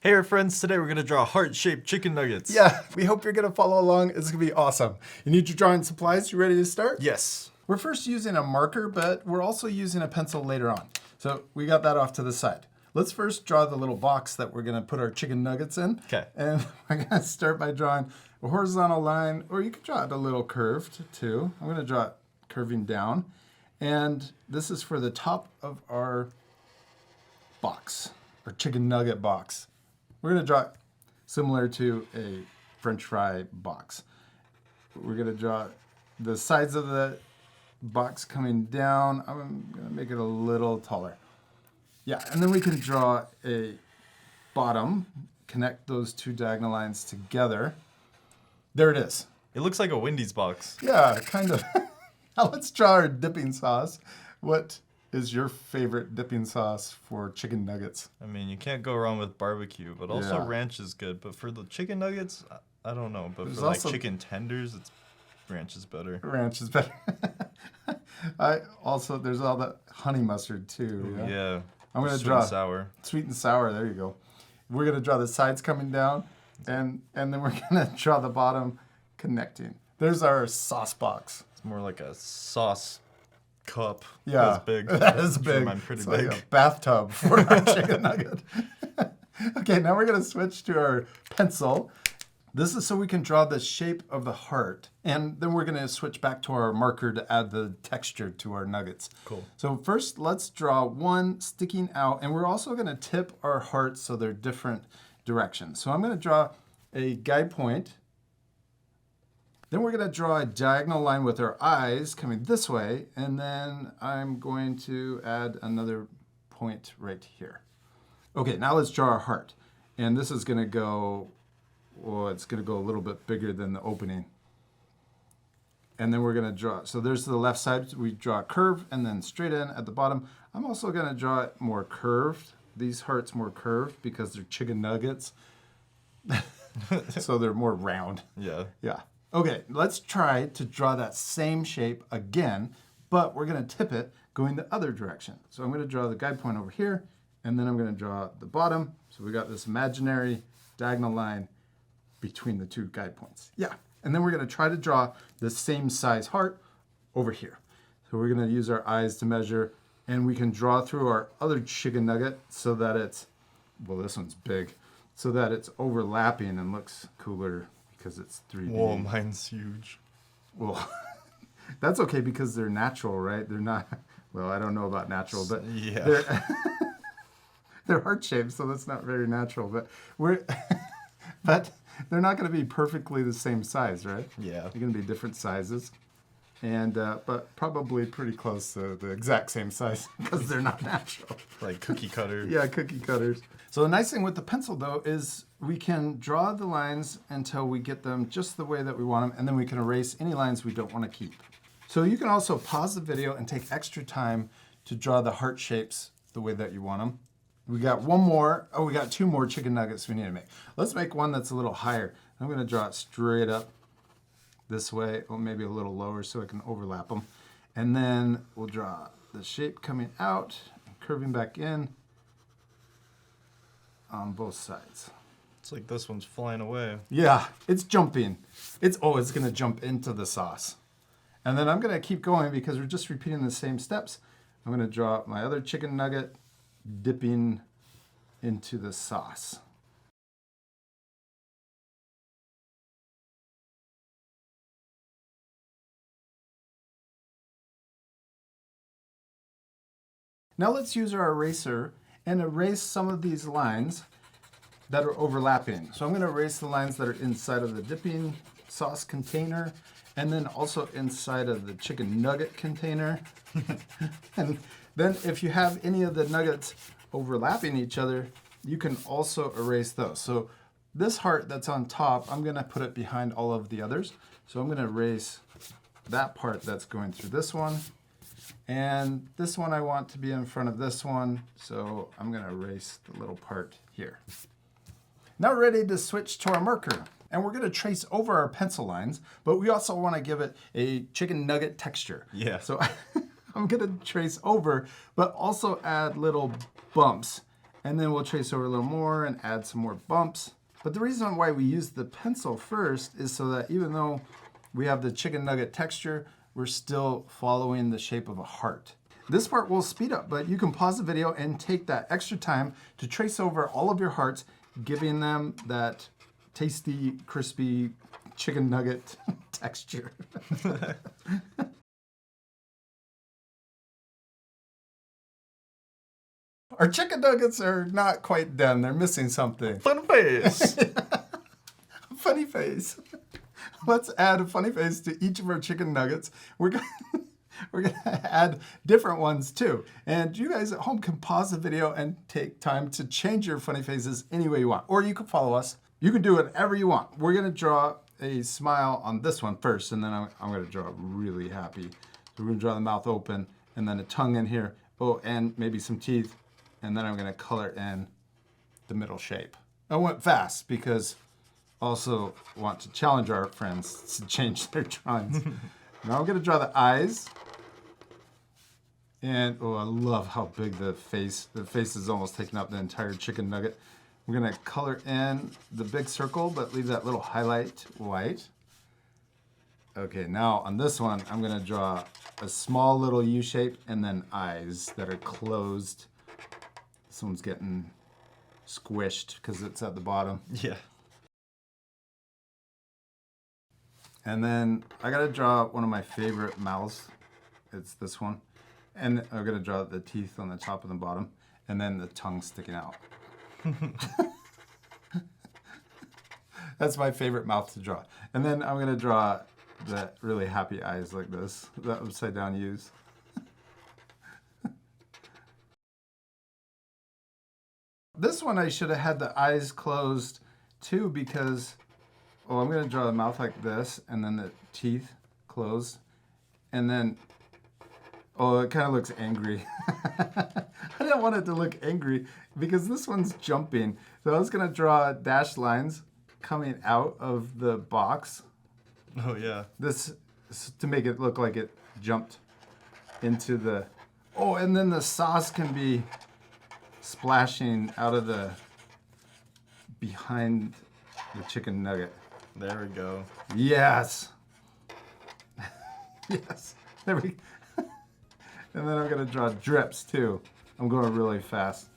Hey our friends, today we're gonna draw heart-shaped chicken nuggets. Yeah, we hope you're gonna follow along. It's gonna be awesome. You need your drawing supplies. You ready to start? Yes. We're first using a marker, but we're also using a pencil later on. So we got that off to the side. Let's first draw the little box that we're gonna put our chicken nuggets in. Okay. And we're gonna start by drawing a horizontal line, or you can draw it a little curved too. I'm gonna draw it curving down. And this is for the top of our box, our chicken nugget box. We're gonna draw it similar to a French fry box. We're gonna draw the sides of the box coming down. I'm gonna make it a little taller. Yeah, and then we can draw a bottom, connect those two diagonal lines together. There it is. It looks like a Wendy's box. Yeah, kind of. Now let's draw our dipping sauce. What is your favorite dipping sauce for chicken nuggets? I mean, you can't go wrong with barbecue, but also Yeah. ranch is good. But for the chicken nuggets, I don't know. But There's for like also- chicken tenders, ranch is better. Ranch is better. There's all that honey mustard too. Yeah. I'm gonna Sweet draw and sour. sweet and sour. There you go. We're gonna draw the sides coming down, and then we're gonna draw the bottom connecting. There's our sauce box. It's more like a sauce cup. Yeah, That's big. that is I'm sure big. Mine pretty It's big. like a bathtub for our chicken nugget. Okay, now we're gonna switch to our pencil. This is so we can draw the shape of the heart, and then we're gonna switch back to our marker to add the texture to our nuggets. Cool. So first, let's draw one sticking out, and we're also gonna tip our hearts so they're different directions. So I'm gonna draw a guide point. Then we're gonna draw a diagonal line with our eyes coming this way, and then I'm going to add another point right here. Okay, now let's draw our heart. And this is gonna go, well, it's gonna go a little bit bigger than the opening. And then we're gonna draw, so there's the left side, we draw a curve and then straight in at the bottom. I'm also gonna draw it more curved, these hearts more curved because they're chicken nuggets. So they're more round. Yeah. Yeah. Okay, let's try to draw that same shape again, but we're gonna tip it going the other direction. So I'm gonna draw the guide point over here, and then I'm gonna draw the bottom. So we got this imaginary diagonal line between the two guide points. Yeah, and then we're gonna try to draw the same size heart over here. So we're gonna use our eyes to measure, and we can draw through our other chicken nugget so that it's, well, this one's big, so that it's overlapping and looks cooler because it's 3D. Whoa, mine's huge. Well, that's okay because they're natural, right? They're not, well, I don't know about natural, but Yeah. they're heart-shaped, so that's not very natural. But but they're not going to be perfectly the same size, right? Yeah. They're going to be different sizes, and but probably pretty close to the exact same size because they're not natural. Like cookie cutter. Yeah, cookie cutters. So the nice thing with the pencil, though, is we can draw the lines until we get them just the way that we want them, and then we can erase any lines we don't want to keep. So you can also pause the video and take extra time to draw the heart shapes the way that you want them. We got one more. Oh, we got two more chicken nuggets we need to make. Let's make one that's a little higher. I'm going to draw it straight up this way, or maybe a little lower so I can overlap them. And then we'll draw the shape coming out, curving back in on both sides. It's like this one's flying away. Yeah, it's jumping. It's gonna jump into the sauce. And then I'm gonna keep going because we're just repeating the same steps. I'm gonna draw my other chicken nugget dipping into the sauce. Now let's use our eraser and erase some of these lines that are overlapping. So I'm going to erase the lines that are inside of the dipping sauce container, and then also inside of the chicken nugget container. And then if you have any of the nuggets overlapping each other, you can also erase those. So this heart that's on top, I'm going to put it behind all of the others. So I'm going to erase that part that's going through this one. And this one I want to be in front of this one, so I'm going to erase the little part here. Now we're ready to switch to our marker. And we're going to trace over our pencil lines, but we also want to give it a chicken nugget texture. Yeah. So I'm going to trace over, but also add little bumps. And then we'll trace over a little more and add some more bumps. But the reason why we use the pencil first is so that even though we have the chicken nugget texture, we're still following the shape of a heart. This part will speed up, but you can pause the video and take that extra time to trace over all of your hearts, giving them that tasty, crispy chicken nugget texture. Our chicken nuggets are not quite done. They're missing something. Fun face. Funny face. Let's add a funny face to each of our chicken nuggets. We're gonna add different ones too. And you guys at home can pause the video and take time to change your funny faces any way you want. Or you can follow us. You can do whatever you want. We're gonna draw a smile on this one first, and then I'm gonna draw really happy. So we're gonna draw the mouth open, and then a tongue in here. Oh, and maybe some teeth. And then I'm gonna color in the middle shape. I went fast because I also want to challenge our friends to change their drawings. Now I'm gonna draw the eyes. And oh, I love how big the face is almost taking up the entire chicken nugget. We're gonna color in the big circle, but leave that little highlight white. Okay, now on this one, I'm gonna draw a small little U shape and then eyes that are closed. This one's getting squished because it's at the bottom. Yeah. And then I gotta draw one of my favorite mouths. It's this one. And I'm gonna draw the teeth on the top and the bottom, and then the tongue sticking out. That's my favorite mouth to draw. And then I'm gonna draw the really happy eyes like this, the upside down U's. This one I should have had the eyes closed too because, oh, I'm gonna draw the mouth like this and then the teeth closed. And then, oh, it kind of looks angry. I didn't want it to look angry because this one's jumping. So I was gonna draw dashed lines coming out of the box. Oh yeah. This to make it look like it jumped into the, oh, and then the sauce can be splashing out of the behind the chicken nugget. There we go. Yes. Yes. There we go. And then I'm gonna draw drips too. I'm going really fast.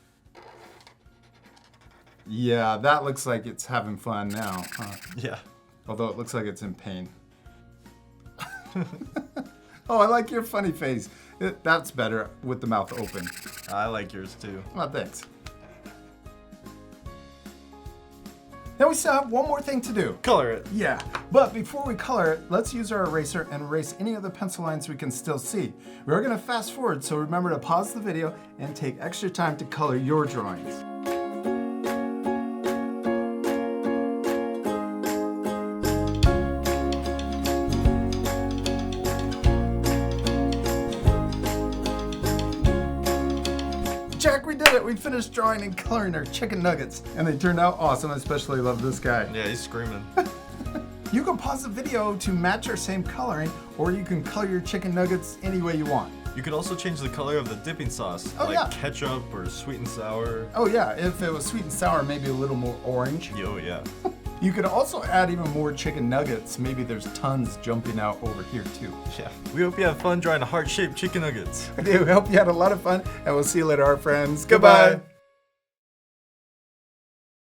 Yeah, that looks like it's having fun now, huh? Yeah. Although it looks like it's in pain. Oh, I like your funny face. That's better with the mouth open. I like yours too. Oh, thanks. Now we still have one more thing to do. Color it. Yeah, but before we color it, let's use our eraser and erase any of the pencil lines we can still see. We're gonna fast forward, so remember to pause the video and take extra time to color your drawings. Jack, we did it! We finished drawing and coloring our chicken nuggets, and they turned out awesome. I especially love this guy. Yeah, he's screaming. You can pause the video to match our same coloring, or you can color your chicken nuggets any way you want. You could also change the color of the dipping sauce, Oh, like yeah. ketchup or sweet and sour. Oh yeah, if it was sweet and sour, maybe a little more orange. Yo, yeah. You could also add even more chicken nuggets. Maybe there's tons jumping out over here too. Yeah. We hope you have fun drawing heart-shaped chicken nuggets. I do. Hope you had a lot of fun, and we'll see you later, our friends. Goodbye.